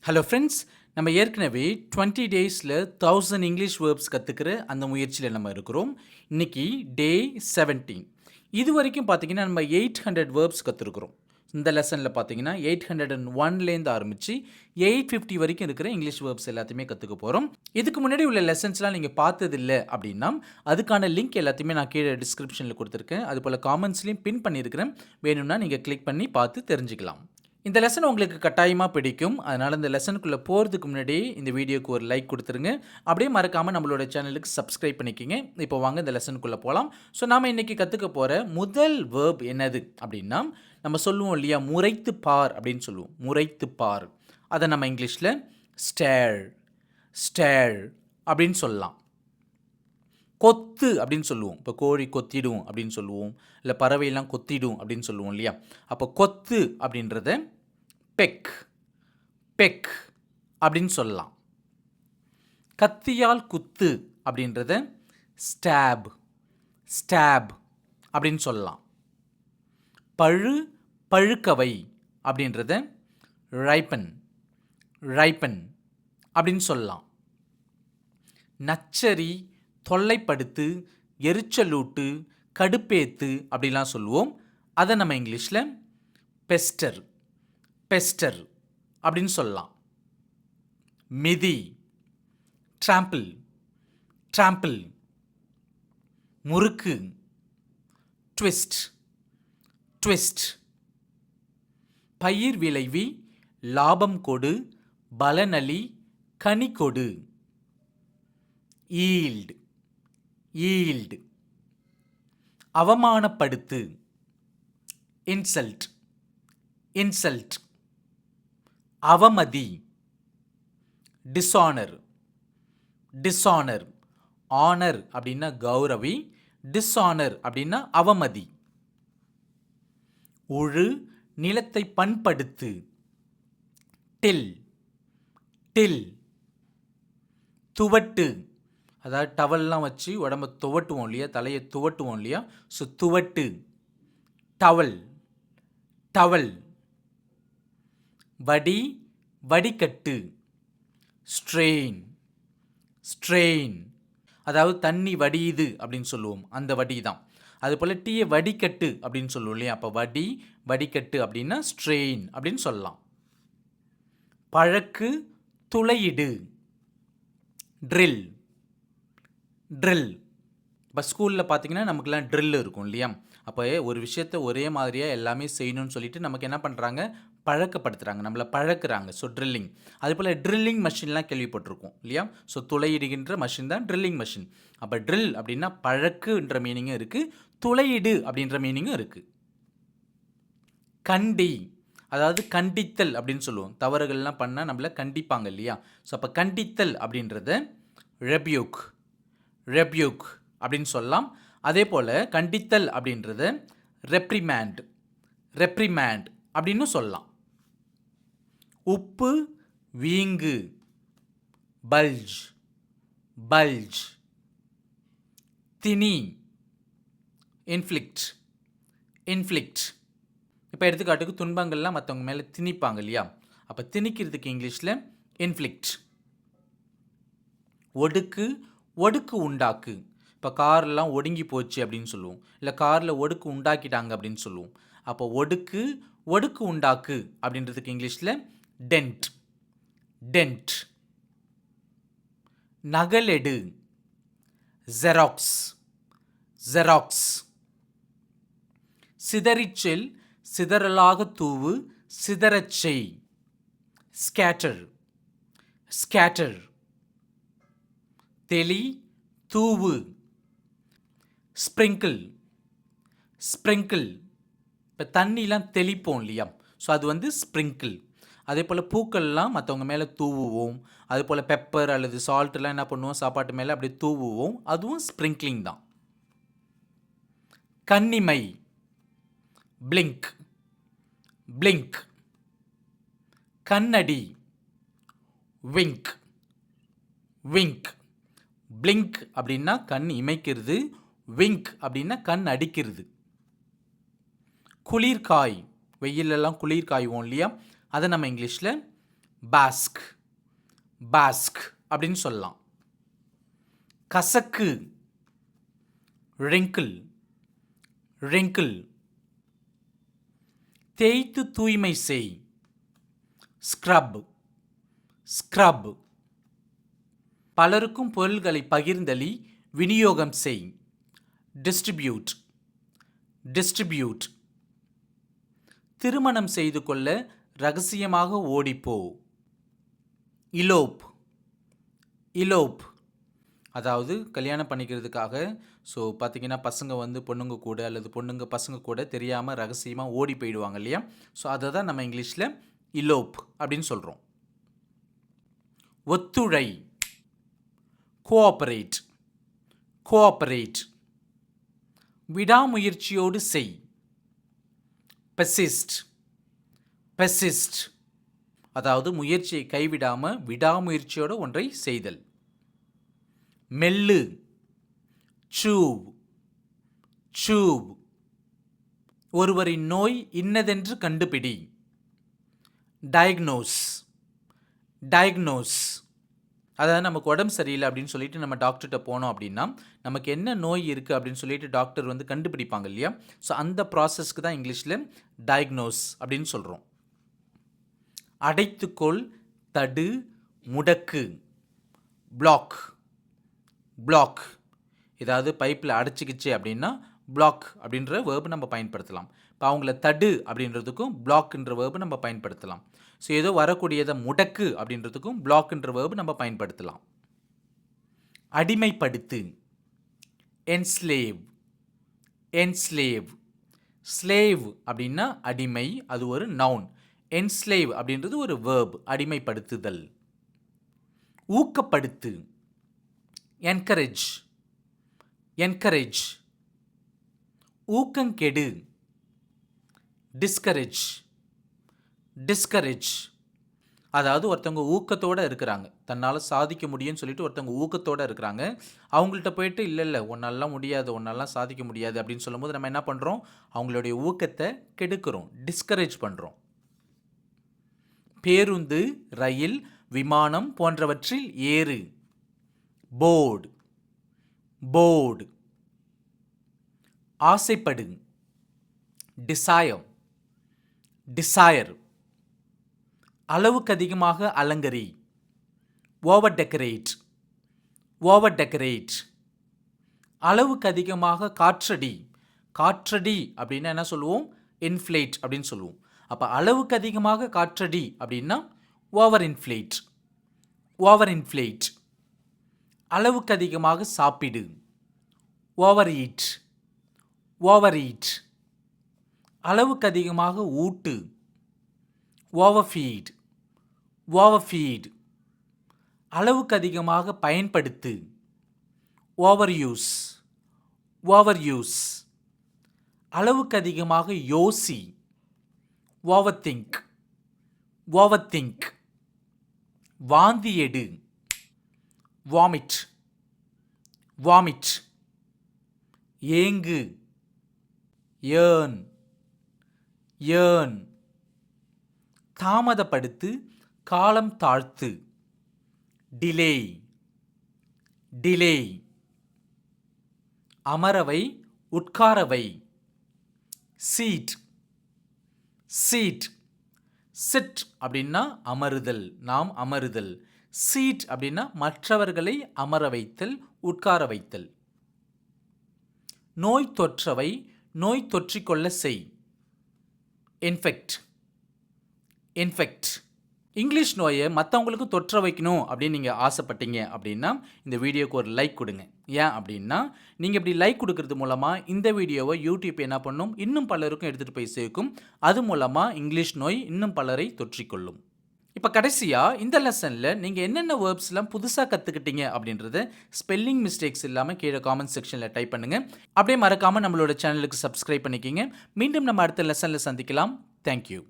Hello friends, நம்ம ஏற்கனவே 20 டேஸில் 1000 இங்கிலீஷ் வேர்ப்ஸ் கற்றுக்கிற அந்த முயற்சியில் நம்ம இருக்கிறோம். இன்னைக்கு டே 17. இது வரைக்கும் பார்த்தீங்கன்னா நம்ம 800 வேர்ப்ஸ் கற்றுருக்குறோம். இந்த லெசனில் பார்த்தீங்கன்னா 801லேருந்து ஆரம்பித்து 850 வரைக்கும் இருக்கிற இங்கிலீஷ் வேர்ப்ஸ் எல்லாத்தையுமே கற்றுக்க போகிறோம். இதுக்கு முன்னாடி உள்ள லெசன்ஸ்லாம் நீங்கள் பார்த்ததில்லை அப்படின்னா அதுக்கான லிங்க் எல்லாத்தையுமே நான் கீழே டிஸ்கிரிப்ஷனில் கொடுத்துருக்கேன். அதுபோல் காமெண்ட்ஸ்லையும் பின் பண்ணியிருக்கிறேன். வேணும்னா நீங்கள் கிளிக் பண்ணி பார்த்து தெரிஞ்சுக்கலாம். இந்த லெசன் உங்களுக்கு கட்டாயமாக பிடிக்கும். அதனால் இந்த லெசனுக்குள்ளே போகிறதுக்கு முன்னாடி இந்த வீடியோக்கு ஒரு லைக் கொடுத்துருங்க. அப்படியே மறக்காமல் நம்மளோட சேனலுக்கு சப்ஸ்கிரைப் பண்ணிக்கிங்க. இப்போ வாங்க இந்த லெசனுக்குள்ளே போகலாம். ஸோ நாம் இன்றைக்கி கற்றுக்க போகிற முதல் வேர்ப் என்னது அப்படின்னா, நம்ம சொல்லுவோம் இல்லையா, முறைத்து பார் அப்படின்னு சொல்லுவோம். முறைத்து பார், அதை நம்ம இங்கிலீஷில் ஸ்டேர் ஸ்டேர் அப்படின்னு சொல்லலாம். கொத்து அப்படின்னு சொல்லுவோம். இப்போ கோழி கொத்திடும் அப்படின்னு சொல்லுவோம், இல்லை பறவையெல்லாம் கொத்திடும் அப்படின்னு சொல்லுவோம் இல்லையா. அப்போ கொத்து அப்படின்றத பெக் பெக் அப்படின்னு சொல்லலாம். கத்தியால் குத்து அப்படின்றத ஸ்டாப் ஸ்டாப் அப்படின்னு சொல்லலாம். பழுக்கவை அப்படின்றத ரைப்பன் ரைப்பன் அப்படின்னு சொல்லலாம். நச்சரி, தொல்லைப்படுத்து, எரிச்சலூட்டு, கடுப்பேத்து அப்படிலாம் சொல்லுவோம். அதை நம்ம இங்கிலீஷில் பெஸ்டர் பெஸ்டர் அப்படின்னு சொல்லலாம். மிதி, ட்ராம்பிள் ட்ராம்பிள். முறுக்கு, ட்விஸ்ட் ட்விஸ்ட். பயிர் விளைவி, லாபம் கொடு, பலனளி, கனி கொடு. Yield yield. அவமானப்படுத்து, இன்சல்ட் இன்சல்ட். அவமதி, டிஸானர் டிஸானர். ஆனர் அப்படின்னா கௌரவி, டிஸானர் அப்படின்னா அவமதி. உழு, நிலத்தை பண்படுத்து, டில் டில். துவட்டு, அதாவது டவல்லாம் வச்சு உடம்பை துவட்டுவோம் இல்லையா, தலையை துவட்டுவோம் இல்லையா. ஸோ துவட்டு, டவல் டவல். வடி, வடிகட்டு, ஸ்ட்ரெயின் ஸ்ட்ரெயின். அதாவது தண்ணி வடியுது அப்படின்னு சொல்லுவோம், அந்த வடி தான். அதுபோல் டீயை வடிகட்டு அப்படின்னு சொல்லுவோம் இல்லையா. அப்போ வடி, வடிகட்டு அப்படின்னா ஸ்ட்ரெயின் அப்படின்னு சொல்லலாம். பழக்கு, துளையிடு, ட்ரில் ட்ரில். இப்போ ஸ்கூலில் பார்த்தீங்கன்னா நமக்குலாம் ட்ரில் இருக்கும் இல்லையா. அப்போ ஒரு விஷயத்தை ஒரே மாதிரியாக எல்லாமே செய்யணும்னு சொல்லிட்டு நமக்கு என்ன பண்ணுறாங்க, பழக்கப்படுத்துகிறாங்க, நம்மளை பழக்கிறாங்க. So drilling. அதுபோல் ட்ரில்லிங் மிஷின்லாம் கேள்விப்பட்டிருக்கோம் இல்லையா. ஸோ துளையிடுகின்ற மிஷின் தான் ட்ரில்லிங் மிஷின். அப்போ ட்ரில் அப்படின்னா பழக்குன்ற மீனிங்கும் இருக்குது, துளையிடு அப்படின்ற மீனிங்கும் இருக்குது. கண்டி, அதாவது கண்டித்தல் அப்படின்னு சொல்லுவோம். தவறுகள்லாம் பண்ணால் நம்மளை கண்டிப்பாங்க இல்லையா. ஸோ அப்போ கண்டித்தல் அப்படின்றத ரெப்யூக் ரெப்யூக் அப்படின்னு சொல்லலாம். அதே போல் கண்டித்தல் அப்படின்றத ரெப்ரிமேண்ட் ரெப்ரிமேண்ட் அப்படின்னு சொல்லலாம். உப்பு, வீங்கு, பல்ஜ் பல்ஜ். திணி, இன்ஃப்ளிக்ட் இன்ஃப்ளிக்ட். இப்போ எடுத்துக்காட்டுக்கு துன்பங்கள்லாம் மற்றவங்க மேலே திணிப்பாங்க இல்லையா. அப்போ திணிக்கிறதுக்கு இங்கிலீஷில் இன்ஃப்ளிக்ட். ஒடுக்கு, ஒடுக்கு உண்டாக்கு. இப்போ கார்லாம் ஒடுங்கி போச்சு அப்படின்னு சொல்லுவோம், இல்லை காரில் ஒடுக்கு உண்டாக்கிட்டாங்க அப்படின்னு சொல்லுவோம். அப்போ ஒடுக்கு, ஒடுக்கு உண்டாக்கு அப்படின்றதுக்கு இங்கிலீஷில் டென்ட் டென்ட். நகலெடு, ஜெராக்ஸ் ஜெராக்ஸ். சிதறிச்செல், சிதறலாக தூவு, சிதறச் செய், ஸ்கேட்டர் ஸ்கேட்டர். தெளி, தூவு, ஸ்ப்ரிங்கிள் ஸ்ப்ரிங்கிள். இப்போ தண்ணிலாம் தெளிப்போம் இல்லையா. ஸோ அது வந்து ஸ்ப்ரிங்கிள். அதே போல் பூக்கள்லாம் மற்றவங்க மேலே தூவுவோம். அதே போல் பெப்பர் அல்லது சால்ட்லாம் என்ன பண்ணுவோம், சாப்பாட்டு மேலே அப்படியே தூவுவோம், அதுவும் ஸ்ப்ரிங்க்லிங் தான். கன்னிமை, பிளிங்க் பிளிங்க். கண்ணடி, விங்க் விங்க். பிளிங்க் அப்படின்னா கண் இமைக்கிறது, விங்க் அப்படின்னா கண் அடிக்கிறது. குளிர்காய், வெயிலெல்லாம் குளிர் காய்வோம் இல்லையா, அதை நம்ம இங்கிலீஷில் பாஸ்க் பாஸ்க் அப்படின்னு சொல்லலாம். கசக்கு wrinkle wrinkle. தேய்த்து தூய்மை செய் scrub scrub. பலருக்கும் பொருள்களை பகிர்ந்தளி விநியோகம் செய் distribute distribute. திருமணம் செய்து கொள்ள ரகசியமாக ஓடிப்போ elope elope. அதாவது கல்யாணம் பண்ணிக்கிறதுக்காக ஸோ பார்த்தீங்கன்னா பசங்க வந்து பொண்ணுங்க கூட அல்லது பொண்ணுங்க பசங்க கூட தெரியாமல் ரகசியமாக ஓடி போயிடுவாங்க இல்லையா? ஸோ அதை தான் நம்ம இங்கிலீஷில் இலோப் அப்படின்னு சொல்கிறோம். ஒத்துழை கோஆப்பரேட் கோஆப்பரேட். விடாமுயற்சியோடு செய் பெர்சிஸ்ட் பெர்சிஸ்ட். அதாவது முயற்சியை கைவிடாமல் விடாமுயற்சியோடு ஒன்றை செய்தல். மெல்லு சூவ் சூவ். ஒருவரின் நோய் இன்னதென்று கண்டுபிடி டயக்னோஸ் டயக்னோஸ். அதாவது நமக்கு உடம்பு சரியில்லை அப்படின்னு சொல்லிட்டு நம்ம டாக்டர்கிட்ட போனோம் அப்படின்னா நமக்கு என்ன நோய் இருக்குது அப்படின்னு சொல்லிட்டு டாக்டர் வந்து கண்டுபிடிப்பாங்க இல்லையா? ஸோ அந்த ப்ராசஸ்க்கு தான் இங்கிலீஷில் டயக்னோஸ் அப்படின்னு சொல்கிறோம். அடைத்துக்கொள் தடு முடக்கு பிளாக் பிளாக். ஏதாவது பைப்பில் அடைச்சிக்கிச்சு அப்படின்னா பிளாக் அப்படின்ற வேர்பு நம்ம பயன்படுத்தலாம். இப்போ அவங்கள தடு அப்படின்றதுக்கும் பிளாக்ன்ற வேர்பு நம்ம பயன்படுத்தலாம். ஸோ ஏதோ வரக்கூடியதை முடக்கு அப்படின்றதுக்கும் பிளாக்ன்ற வேர்பு நம்ம பயன்படுத்தலாம். அடிமைப்படுத்து என்ஸ்லேவ் என்ஸ்லேவ். ஸ்லேவ் அப்படின்னா அடிமை, அது ஒரு நவுன். என்ஸ்லேவ் அப்படின்றது ஒரு வேர்ப், அடிமைப்படுத்துதல். ஊக்கப்படுத்து என்கரேஜ் என்கரேஜ். ஊக்கங்கெடு டிஸ்கரேஜ் டிஸ்கரேஜ். அதாவது ஒருத்தவங்க ஊக்கத்தோடு இருக்கிறாங்க, தன்னால் சாதிக்க முடியும்னு சொல்லிட்டு ஒருத்தவங்க ஊக்கத்தோடு இருக்கிறாங்க. அவங்கள்ட்ட போயிட்டு இல்லை உன்னாலாம் முடியாது, உன்னாலாம் சாதிக்க முடியாது அப்படின்னு சொல்லும்போது நம்ம என்ன பண்ணுறோம்? அவங்களுடைய ஊக்கத்தை கெடுக்கிறோம், டிஸ்கரேஜ் பண்ணுறோம். பேருந்து ரயில் விமானம் போன்றவற்றில் ஏறு போர்டு போர்டு. ஆசைப்படு டிசைர் டிசைர். அளவுக்கு அதிகமாக அலங்கரி ஓவர் டெக்கரேட் ஓவர் டெக்கரேட். அளவுக்கு அதிகமாக காற்றடி காற்றடி அப்படின்னா என்ன சொல்லுவோம்? இன்ஃப்ளேட் அப்படின்னு சொல்லுவோம். அப்போ அளவுக்கு அதிகமாக காற்றடி அப்படின்னா ஓவர் இன்ஃப்ளேட் ஓவர் இன்ஃப்ளேட். அளவுக்கு அதிகமாக சாப்பிடு ஓவர் ஈட் ஓவர் ஈட். அளவுக்கு அதிகமாக ஊட்டு ஓவர் ஃபீட் ஓவர் ஃபீட். அளவுக்கு அதிகமாக பயன்படுத்து ஓவர் யூஸ் ஓவர் யூஸ். அளவுக்கு அதிகமாக யோசி ஓவர் திங்க் ஓவர் திங்க். வாந்தி எடு வாமிட் வாமிட். ஏங்கு ஏர்ன் ஏர்ன். தாமதப்படுத்து காலம் தாழ்த்து டிலே டிலே. அமரவை உட்காரவை சீட் சீட். சிட் அப்படின்னா அமருதல், நாம் அமருதல். சீட் அப்படின்னா மற்றவர்களை அமர வைத்தல், உட்கார வைத்தல். நோய் தொற்றவை நோய் தொற்றிக்கொள்ள செய் இன்ஃபெக்ட் இன்ஃபெக்ட். இங்கிலீஷ் நோயை மற்றவங்களுக்கு தொற்ற வைக்கணும் அப்படின்னு நீங்கள் ஆசைப்பட்டீங்க அப்படின்னா இந்த வீடியோக்கு ஒரு லைக் கொடுங்க. ஏன் அப்படின்னா நீங்கள் இப்படி லைக் கொடுக்கறது மூலமாக இந்த வீடியோவை யூடியூப் என்ன பண்ணும், இன்னும் பலருக்கும் எடுத்துகிட்டு போய் சேர்க்கும். அது மூலமாக இங்கிலீஷ் நோய் இன்னும் பலரை தொற்றிக்கொள்ளும். இப்போ கடைசியாக இந்த லெசனில் நீங்கள் என்னென்ன வேர்ப்ஸ்லாம் புதுசாக கற்றுக்கிட்டீங்க அப்படின்றத ஸ்பெல்லிங் மிஸ்டேக்ஸ் இல்லாமல் கீழே காமெண்ட் செக்ஷனில் டைப் பண்ணுங்கள். அப்படியே மறக்காமல் நம்மளோட சேனலுக்கு சப்ஸ்கிரைப் பண்ணிக்கிங்க. மீண்டும் நம்ம அடுத்த லெசனில் சந்திக்கலாம். தேங்க்யூ.